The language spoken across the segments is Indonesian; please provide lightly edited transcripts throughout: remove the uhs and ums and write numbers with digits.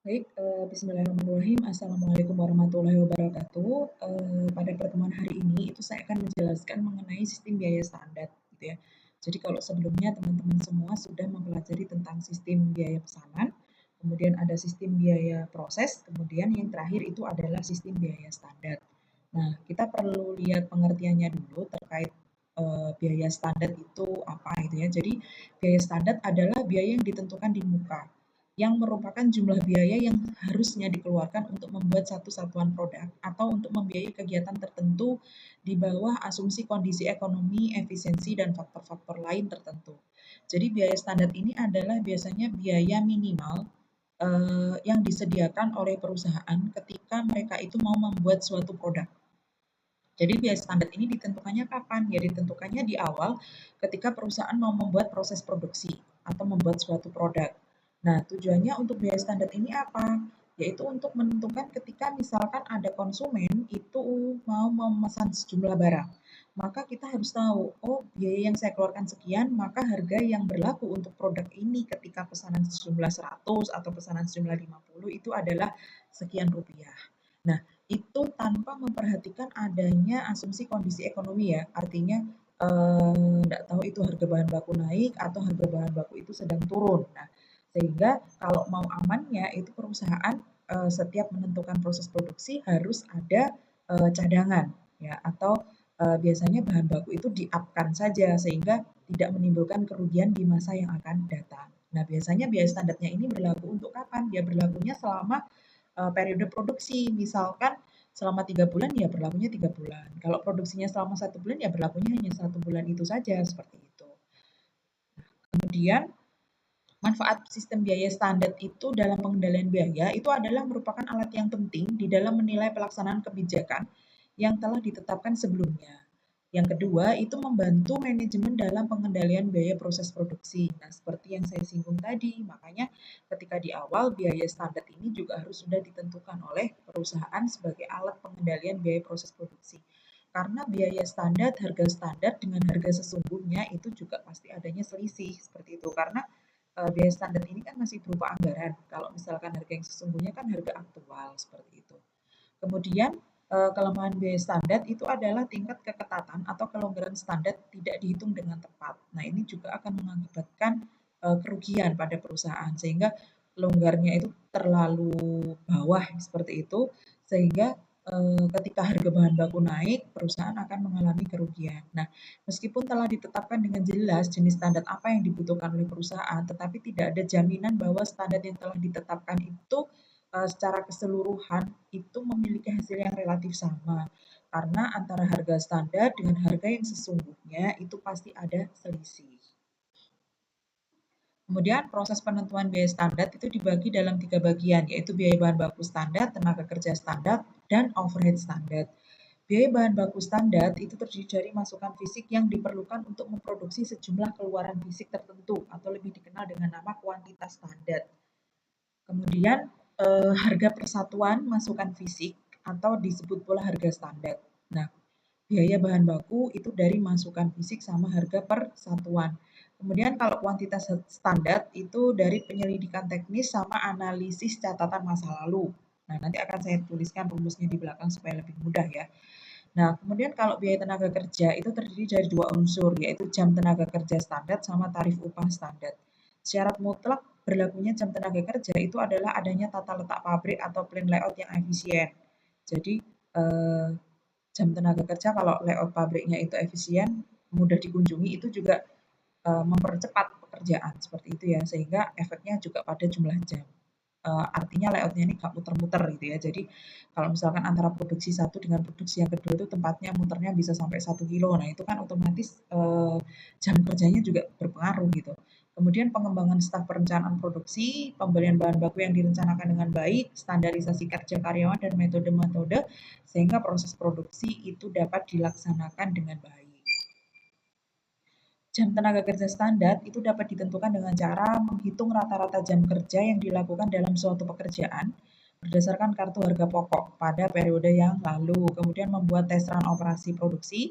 Baik, bismillahirrahmanirrahim. Assalamualaikum warahmatullahi wabarakatuh. Pada pertemuan hari ini itu saya akan menjelaskan mengenai sistem biaya standar, gitu ya. Jadi kalau sebelumnya teman-teman semua sudah mempelajari tentang sistem biaya pesanan, kemudian ada sistem biaya proses, kemudian yang terakhir itu adalah sistem biaya standar. Nah, kita perlu lihat pengertiannya dulu terkait biaya standar itu apa gitu ya. Jadi biaya standar adalah biaya yang ditentukan di muka yang merupakan jumlah biaya yang harusnya dikeluarkan untuk membuat satu satuan produk atau untuk membiayai kegiatan tertentu di bawah asumsi kondisi ekonomi, efisiensi, dan faktor-faktor lain tertentu. Jadi biaya standar ini adalah biasanya biaya minimal yang disediakan oleh perusahaan ketika mereka itu mau membuat suatu produk. Jadi biaya standar ini ditentukannya kapan? Ya ditentukannya di awal ketika perusahaan mau membuat proses produksi atau membuat suatu produk. Nah, tujuannya untuk biaya standar ini apa? Yaitu untuk menentukan ketika misalkan ada konsumen itu mau memesan sejumlah barang. Maka kita harus tahu, oh biaya yang saya keluarkan sekian, maka harga yang berlaku untuk produk ini ketika pesanan sejumlah 100 atau pesanan sejumlah 50 itu adalah sekian rupiah. Nah, itu tanpa memperhatikan adanya asumsi kondisi ekonomi ya. Artinya enggak tahu itu harga bahan baku naik atau harga bahan baku itu sedang turun. Nah, sehingga kalau mau amannya itu perusahaan setiap menentukan proses produksi harus ada cadangan ya atau biasanya bahan baku itu di-up-kan saja sehingga tidak menimbulkan kerugian di masa yang akan datang. Nah, biasanya biaya standarnya ini berlaku untuk kapan? Dia berlakunya selama periode produksi. Misalkan selama 3 bulan ya berlakunya 3 bulan. Kalau produksinya selama 1 bulan ya berlakunya hanya 1 bulan itu saja seperti itu. Kemudian manfaat sistem biaya standar itu dalam pengendalian biaya itu adalah merupakan alat yang penting di dalam menilai pelaksanaan kebijakan yang telah ditetapkan sebelumnya. Yang kedua, itu membantu manajemen dalam pengendalian biaya proses produksi. Nah, seperti yang saya singgung tadi, makanya ketika di awal biaya standar ini juga harus sudah ditentukan oleh perusahaan sebagai alat pengendalian biaya proses produksi. Karena biaya standar, harga standar dengan harga sesungguhnya itu juga pasti adanya selisih seperti itu. Karena biaya standar ini kan masih berupa anggaran. Kalau misalkan harga yang sesungguhnya kan harga aktual seperti itu. Kemudian kelemahan biaya standar itu adalah tingkat keketatan atau kelonggaran standar tidak dihitung dengan tepat. Nah, ini juga akan mengakibatkan kerugian pada perusahaan sehingga longgarnya itu terlalu bawah seperti itu sehingga ketika harga bahan baku naik, perusahaan akan mengalami kerugian. Nah, meskipun telah ditetapkan dengan jelas jenis standar apa yang dibutuhkan oleh perusahaan, tetapi tidak ada jaminan bahwa standar yang telah ditetapkan itu secara keseluruhan itu memiliki hasil yang relatif sama. Karena antara harga standar dengan harga yang sesungguhnya itu pasti ada selisih. Kemudian proses penentuan biaya standar itu dibagi dalam 3 bagian, yaitu biaya bahan baku standar, tenaga kerja standar, dan overhead standar. Biaya bahan baku standar itu terdiri dari masukan fisik yang diperlukan untuk memproduksi sejumlah keluaran fisik tertentu atau lebih dikenal dengan nama kuantitas standar. Kemudian harga persatuan masukan fisik atau disebut pula harga standar. Nah, biaya bahan baku itu dari masukan fisik sama harga per satuan. Kemudian kalau kuantitas standar itu dari penyelidikan teknis sama analisis catatan masa lalu. Nah, nanti akan saya tuliskan rumusnya di belakang supaya lebih mudah ya. Nah, kemudian kalau biaya tenaga kerja itu terdiri dari 2 unsur, yaitu jam tenaga kerja standar sama tarif upah standar. Syarat mutlak berlakunya jam tenaga kerja itu adalah adanya tata letak pabrik atau plan layout yang efisien. Jadi, eh, jam tenaga kerja kalau layout pabriknya itu efisien, mudah dikunjungi, itu juga mempercepat pekerjaan seperti itu ya, sehingga efeknya juga pada jumlah jam. Artinya layoutnya ini gak muter-muter gitu ya. Jadi kalau misalkan antara produksi satu dengan produksi yang kedua itu tempatnya muternya bisa sampai 1 kilo. Nah itu kan otomatis jam kerjanya juga berpengaruh gitu. Kemudian pengembangan staf perencanaan produksi, pembelian bahan baku yang direncanakan dengan baik, standarisasi kerja karyawan dan metode-metode sehingga proses produksi itu dapat dilaksanakan dengan baik. Jam tenaga kerja standar itu dapat ditentukan dengan cara menghitung rata-rata jam kerja yang dilakukan dalam suatu pekerjaan berdasarkan kartu harga pokok pada periode yang lalu, kemudian membuat tes run operasi produksi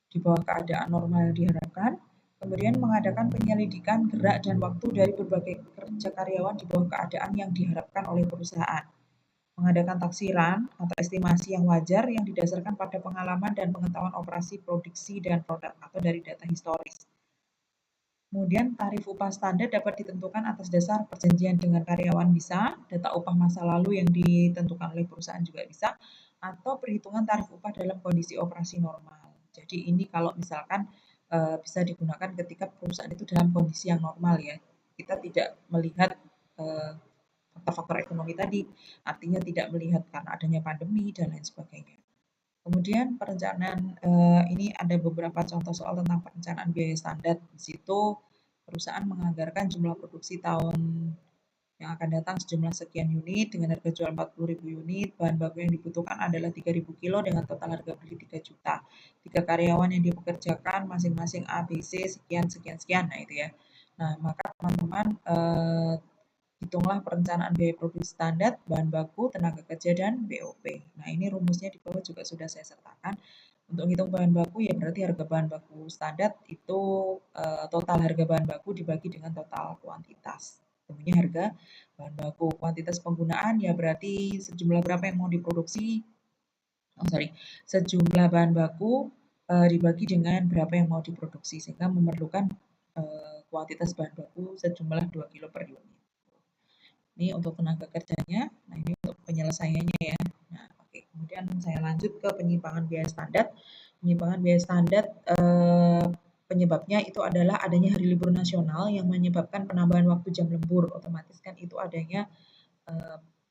di bawah keadaan normal yang diharapkan, Kemudian mengadakan penyelidikan gerak dan waktu dari berbagai kerja karyawan di bawah keadaan yang diharapkan oleh perusahaan. Mengadakan taksiran atau estimasi yang wajar yang didasarkan pada pengalaman dan pengetahuan operasi produksi dan produk atau dari data historis. Kemudian tarif upah standar dapat ditentukan atas dasar perjanjian dengan karyawan bisa, data upah masa lalu yang ditentukan oleh perusahaan juga bisa, atau perhitungan tarif upah dalam kondisi operasi normal. Jadi ini kalau misalkan bisa digunakan ketika perusahaan itu dalam kondisi yang normal ya. Kita tidak melihat faktor-faktor ekonomi tadi, artinya tidak melihat karena adanya pandemi dan lain sebagainya. Kemudian perencanaan ini ada beberapa contoh soal tentang perencanaan biaya standar. Di situ perusahaan menganggarkan jumlah produksi tahun yang akan datang sejumlah sekian unit dengan harga jual 40.000 unit. Bahan baku yang dibutuhkan adalah 3.000 kilo dengan total harga beli 3 juta. 3 karyawan yang dipekerjakan masing-masing A, B, C, sekian, sekian, sekian. Nah itu ya. Nah maka teman-teman hitunglah perencanaan biaya produksi standar, bahan baku, tenaga kerja, dan BOP. Nah, ini rumusnya di bawah juga sudah saya sertakan. Untuk hitung bahan baku ya berarti harga bahan baku standar itu total harga bahan baku dibagi dengan total kuantitas. Tentunya harga bahan baku. Kuantitas penggunaan ya berarti sejumlah berapa yang mau diproduksi. Sejumlah bahan baku dibagi dengan berapa yang mau diproduksi sehingga memerlukan kuantitas bahan baku sejumlah 2 kilo per unit. Ini untuk tenaga kerjanya, nah ini untuk penyelesaiannya ya. Nah, oke. Kemudian saya lanjut ke penyimpangan biaya standar. Penyimpangan biaya standar penyebabnya itu adalah adanya hari libur nasional yang menyebabkan penambahan waktu jam lembur. Otomatis kan itu adanya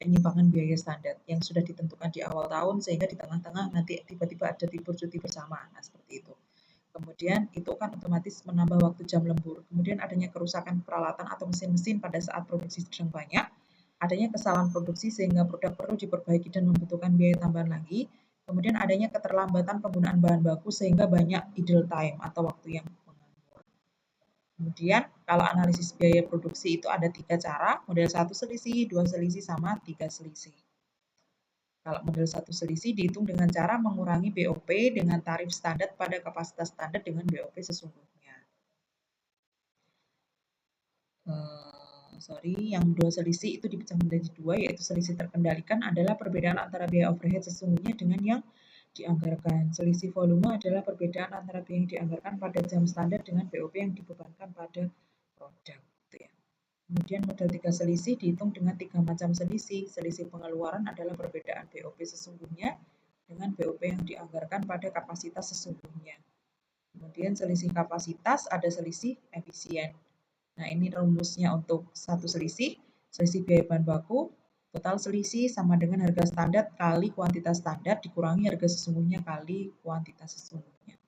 penyimpangan biaya standar yang sudah ditentukan di awal tahun sehingga di tengah-tengah nanti tiba-tiba ada libur cuti bersama. Nah, seperti itu. Kemudian itu kan otomatis menambah waktu jam lembur. Kemudian adanya kerusakan peralatan atau mesin-mesin pada saat produksi sedang banyak. Adanya kesalahan produksi sehingga produk perlu diperbaiki dan membutuhkan biaya tambahan lagi. Kemudian adanya keterlambatan penggunaan bahan baku sehingga banyak idle time atau waktu yang menganggur. Kemudian kalau analisis biaya produksi itu ada 3 cara, model 1 selisih, 2 selisih, sama 3 selisih. Kalau model 1 selisih dihitung dengan cara mengurangi BOP dengan tarif standar pada kapasitas standar dengan BOP sesungguhnya. Yang 2 selisih itu dipecah menjadi 2, yaitu selisih terkendalikan adalah perbedaan antara biaya overhead sesungguhnya dengan yang dianggarkan. Selisih volume adalah perbedaan antara biaya yang dianggarkan pada jam standar dengan BOP yang dibebankan pada produk. Kemudian model 3 selisih dihitung dengan 3 macam selisih. Selisih pengeluaran adalah perbedaan BOP sesungguhnya dengan BOP yang dianggarkan pada kapasitas sesungguhnya. Kemudian selisih kapasitas ada selisih efisien. Nah, ini rumusnya untuk satu selisih biaya bahan baku, total selisih sama dengan harga standar kali kuantitas standar dikurangi harga sesungguhnya kali kuantitas sesungguhnya.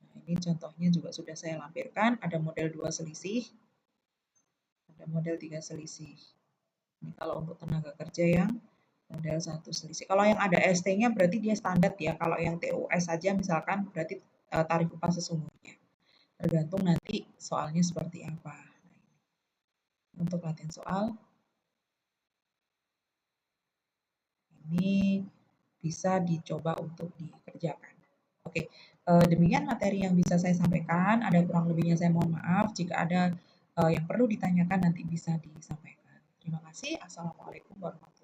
Nah, ini contohnya juga sudah saya lampirkan, ada model 2 selisih, ada model 3 selisih. Ini kalau untuk tenaga kerja yang model 1 selisih. Kalau yang ada ST-nya berarti dia standar ya, kalau yang TUS saja misalkan berarti tarif upah sesungguhnya. Tergantung nanti soalnya seperti apa. Untuk latihan soal, ini bisa dicoba untuk dikerjakan. Oke, demikian materi yang bisa saya sampaikan. Ada kurang lebihnya saya mohon maaf. Jika ada yang perlu ditanyakan nanti bisa disampaikan. Terima kasih. Assalamualaikum warahmatullahi wabarakatuh.